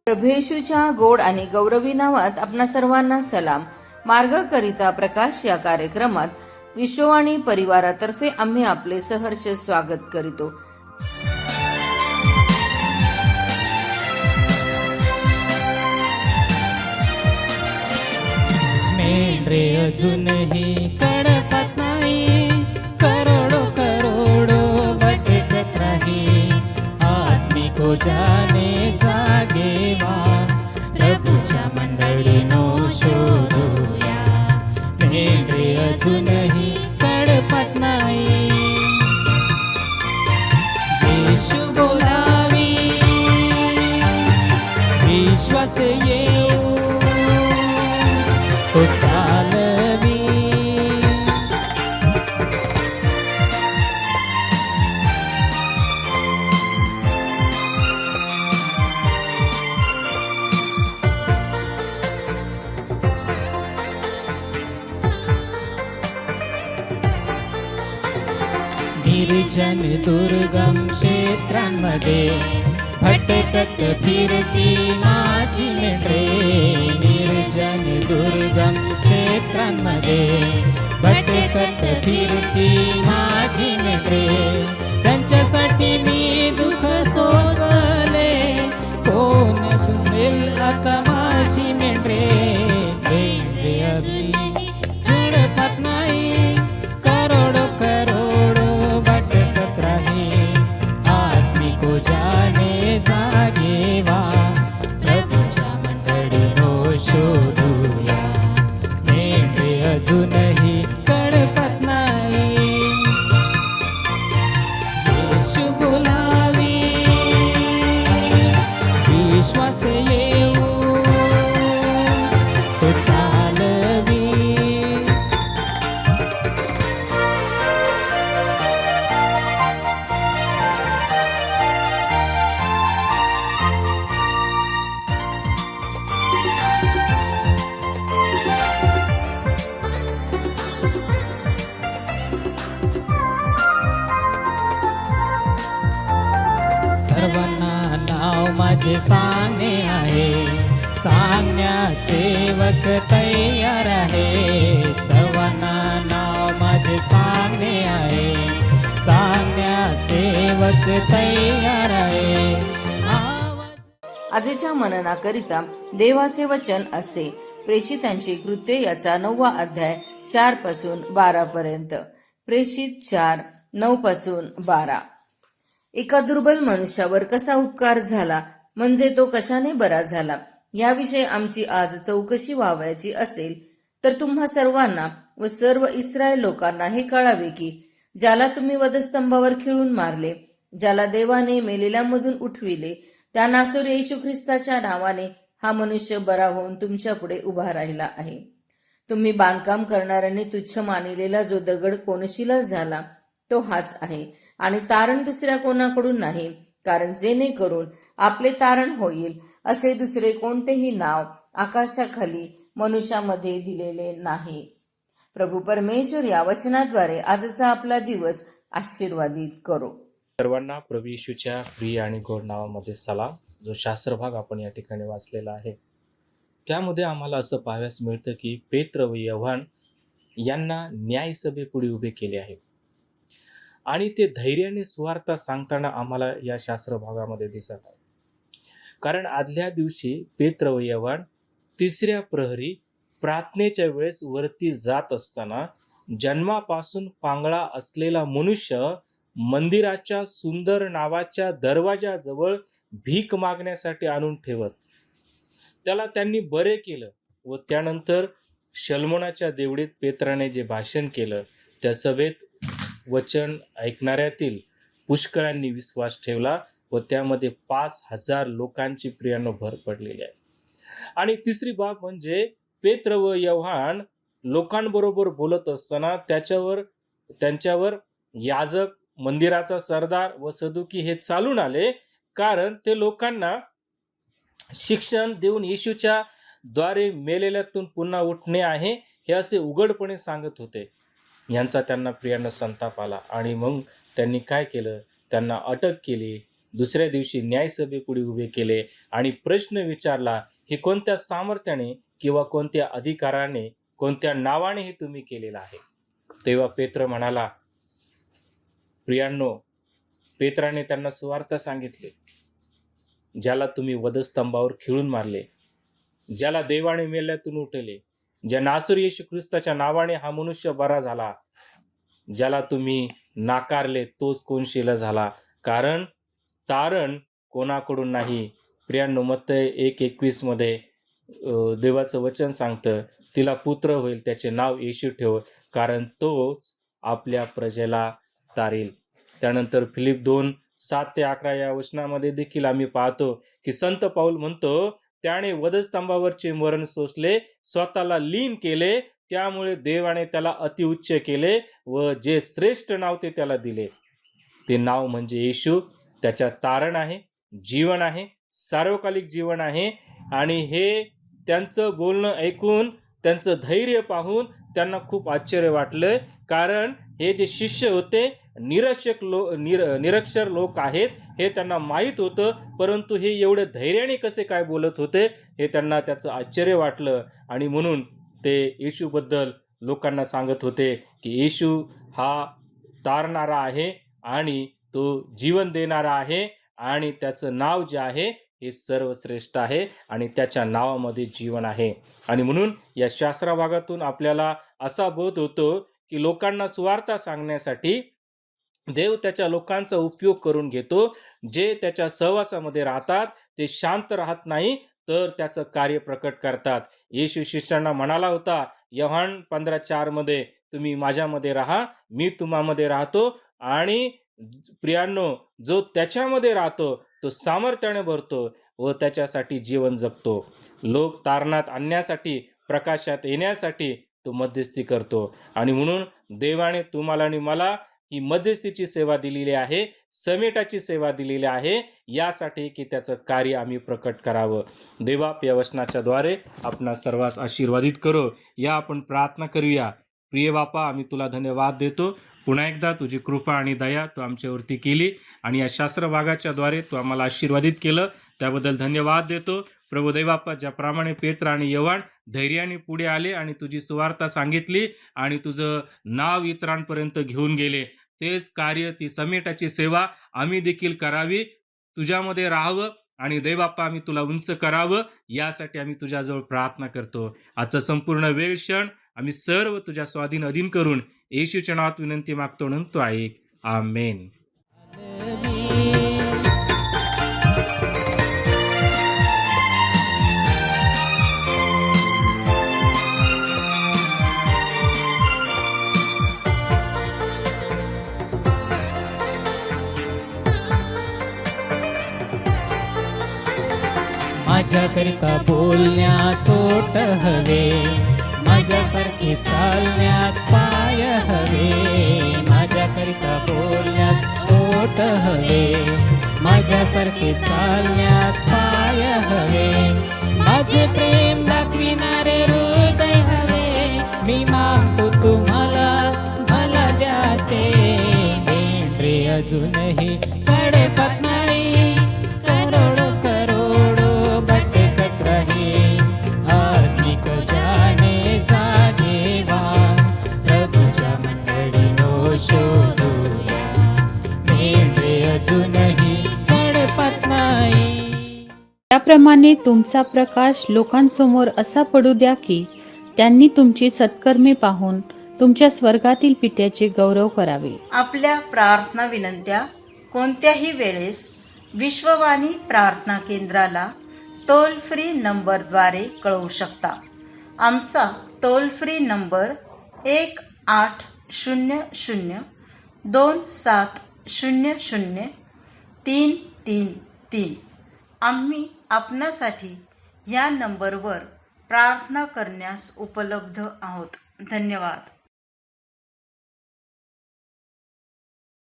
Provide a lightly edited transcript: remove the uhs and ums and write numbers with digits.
प्रभू येशूच्या गोड आणि गौरवी नावात आपणा सर्वांना सलाम. मार्गकरिता प्रकाश या कार्यक्रमात विश्ववाणी परिवारातर्फे आम्ही आपले सहर्ष स्वागत करीतो. मेंढरे अजूनही कळपत नाही, करोडो करोडो भटकत राही. आत्मिक जाने जागे व्हा, प्रभूच्या मंडळीनो शोधूया. मेंढरे अजूनही कळपत नाही, येशू बोलावी, विश्वास येऊ तो चालवी. निर्जन दुर्गम क्षेत्रांमध्ये भटकत फिरती माझी मेंढरे. निर्जन दुर्गम क्षेत्रांमध्ये भटकत फिरती माझी मेंढरे. त्यांच्यासाठी मी दुःख सोसले, कोण सुनेल आता माझी मेंढरे. मेंढरे अभी जुळपत नाही, करोडो करोडो भटकत राही. आत्मिक जाने जागे व्हा, प्रभूच्या मंडळीनो शोधूया. मेंढरे अजूनही कळपत नाही, येशू बोलावी, विश्वास येऊ तो चालवी. सर्वांना नाव माझे सांगणे आहे, सांगण्या सेवक तयार आहे. सर्वांना नाव माझे सांगणे आहे, सांगण्या सेवक तयार आहे. आजच्या मननाकरिता देवाचे वचन असे. प्रेषितांची कृत्ये याचा 9वा अध्याय 4 पासून 12 पर्यंत. प्रेषित 4, 9 पासून 12. एका दुर्बल मनुष्यावर कसा उपकार झाला, म्हणजे तो कशाने बरा झाला, याविषयी आमची आज चौकशी व्हावयाची असेल तर तुम्हा सर्वांना व सर्व इस्रायल लोकांना हे कळावे की ज्याला तुम्ही वधस्तंभावर खिळून मारले, ज्याला देवाने मेलेल्यामधून उठविले, त्या नासोरी येशू ख्रिस्ताच्या नावाने हा मनुष्य बरा होऊन तुमच्या पुढे उभा राहिला आहे. तुम्ही बांधकाम करणाऱ्यांनी तुच्छ मानिलेला जो दगड कोनशिला झाला तो हाच आहे, आणि तारण दुसऱ्या कोणाकडून नाही, कारण जेणेकरून आपले तारण होईल असे दुसरे कोणतेही नाव आकाशाखाली मनुष्यामध्ये दिलेले नाही. प्रभू परमेश्वर या वचनाद्वारे आजचा आपला दिवस आशीर्वादित करो. सर्वांना प्रभू येशूच्या प्रिय आणि गोड नावामध्ये सलाम. जो शास्त्रभाग आपण या ठिकाणी वाचलेला आहे त्यामध्ये आम्हाला असं पाहाव्यास मिळतं की पेत्र व योहान यांना न्यायसभेपुढे उभे केले आहे आणि ते धैर्याने सुवार्ता सांगताना आम्हाला या शास्त्रभागामध्ये दिसत आहे. कारण आदल्या दिवशी पेत्र व योहान तिसऱ्या प्रहरी प्रार्थनेच्या वेळेस वरती जात असताना जन्मापासून पांगळा असलेला मनुष्य मंदिराच्या सुंदर नावाच्या दरवाजाजवळ भीक मागण्यासाठी आणून ठेवत. त्याला त्यांनी बरे केलं व त्यानंतर शल्मोनाच्या देवळीत पेत्राने जे भाषण केलं त्या सभेत वचन ऐकणाऱ्यातील पुष्कळांनी विश्वास ठेवला व त्यामध्ये 5,000 लोकांची प्रियानो भर पडलेली आहे. आणि तिसरी बाब म्हणजे पेत्र व योहान लोकांबरोबर बोलत असताना त्यांच्यावर याजक, मंदिराचा सरदार व सदुकी हे चालून आले, कारण ते लोकांना शिक्षण देऊन येशूच्या द्वारे मेलेल्यातून पुन्हा उठणे आहे हे असे उघडपणे सांगत होते. यांचा त्यांना प्रियांना संताप आला आणि मग त्यांनी काय केलं, त्यांना अटक केली, दुसऱ्या दिवशी न्यायसभेपुढे उभे केले आणि प्रश्न विचारला, हे कोणत्या सामर्थ्याने किंवा कोणत्या अधिकाराने, कोणत्या नावाने हे तुम्ही केलेलं आहे? तेव्हा पेत्र म्हणाला, प्रियांनो, पेत्राने त्यांना सुवार्थ सांगितले, ज्याला तुम्ही वधस्तंभावर खिळून मारले, ज्याला देवाने मेल्यातून उठवले, ज्या नासरी येशू ख्रिस्ताच्या नावाने हा मनुष्य बरा झाला, ज्याला तुम्ही नाकारले तोच कोनशिला झाला, कारण तारण कोणाकडून नाही. प्रियांनो, मत्तई 1:21 मध्ये देवाचं वचन सांगतं, तिला पुत्र होईल, त्याचे नाव येशू ठेव, कारण तोच आपल्या प्रजेला तारील. त्यानंतर फिलिप 2:7-11 या वचनामध्ये देखील आम्ही पाहतो की संत पाऊल म्हणतो, त्याने वधस्तंभावरचे मरण सोसले, स्वतःला लीन केले, त्यामुळे देवाने त्याला अतिउच्च केले व जे श्रेष्ठ नाव ते त्याला दिले. ते नाव म्हणजे येशू. त्याच्यात तारण आहे, जीवन आहे, सार्वकालिक जीवन आहे. आणि हे त्यांचं बोलणं ऐकून, त्यांचं धैर्य पाहून त्यांना खूप आश्चर्य वाटलं, कारण हे जे शिष्य होते निरक्षर लोक आहेत हे त्यांना माहीत होतं, परंतु हे एवढे धैर्याने कसे काय बोलत होते हे त्यांना त्याचं आश्चर्य वाटलं. आणि म्हणून ते येशूबद्दल लोकांना सांगत होते की येशू हा तारणारा आहे आणि तो जीवन देणारा आहे आणि त्याचं नाव जे आहे हे सर्वश्रेष्ठ आहे आणि त्याच्या नावामध्ये जीवन आहे. आणि म्हणून या शास्त्रा भागातून आपल्याला असा बोध होतो की लोकांना सुवार्ता सांगण्यासाठी देव त्याच्या लोकांचा उपयोग करून घेतो. जे त्याच्या सहवासामध्ये राहतात ते शांत राहत नाही, तर त्याचं कार्य प्रकट करतात. येशू शिष्यांना म्हणाला होता योहान 15:4 मध्ये, तुम्ही माझ्यामध्ये राहा, मी तुम्हामध्ये राहतो, आणि प्रियांनो, जो त्याच्यामध्ये राहतो तो सामर्थ्याने भरतो व त्याच्यासाठी जीवन जगतो. लोक तारणात आणण्यासाठी, प्रकाशात येण्यासाठी तो मध्यस्थी करतो. आणि म्हणून देवाने तुम्हाला आणि मला ही मध्यस्थीची सेवा दिलेली आहे, समेटाची सेवा दिलेली आहे, यासाठी की त्याचं कार्य आम्ही प्रकट करावं. देवा, या वचनाच्या द्वारे आपणा सर्वांस आशीर्वादित करो. या आपण प्रार्थना करूया. प्रिय बापा, आम्ही तुला धन्यवाद देतो. पुन्हा एकदा तुझी कृपा आणि दया तू आमच्यावरती केली आणि या शास्त्र भागाच्या द्वारे तू आम्हाला आशीर्वादित केलं, त्याबद्दल धन्यवाद देतो. प्रभू देवाप्पा, ज्याप्रमाणे पेत्र आणि योहान धैर्याने पुढे आले आणि तुझी सुवार्ता सांगितली आणि तुझं नाव इतरांपर्यंत घेऊन गेले, तेच कार्य, ती समेटाची सेवा आम्ही देखील करावी, तुझ्यामध्ये राहावं आणि देवाप्पा आम्ही तुला उंच करावं, यासाठी आम्ही तुझ्याजवळ प्रार्थना करतो. आजचा संपूर्ण वेळ क्षण आम्ही सर्व तुझ्या स्वाधीन अधीन करून येशूच्या नावात विनंती मागतो, म्हणतो आहे, आमेन. माझ्याकरिता बोलण्यात ओठ हवे, माझ्यासारखे चालण्यात पाय हवे, माझ्याकरिता बोलण्यात ओठ हवे, माझ्यासारखे चालण्यात पाय हवे, माझे प्रेम दाखविणारे हृदय हवे, मी मागतो तुम्हाला मला द्याचे, रे अजूनही कडेपत नाही, करोडो करोडो भटकत राही, आत्मिक जाने जागेवा, प्रभूच्या मंडळीनो शोधूया, रे अजूनही कडेपत नाही. त्याप्रमाणे तुमचा प्रकाश लोकांसमोर असा पडू द्या की त्यांनी तुमची सत्कर्मे पाहून तुमच्या स्वर्गातील पित्याचे गौरव करावे. आपल्या प्रार्थना विनंत्या कोणत्याही वेळेस विश्ववाणी प्रार्थना केंद्राला टोल फ्री नंबरद्वारे कळवू शकता. आमचा टोल फ्री नंबर 1-800-2700-333. आम्ही आपणासाठी या नंबरवर प्रार्थना करण्यास उपलब्ध आहोत. धन्यवाद.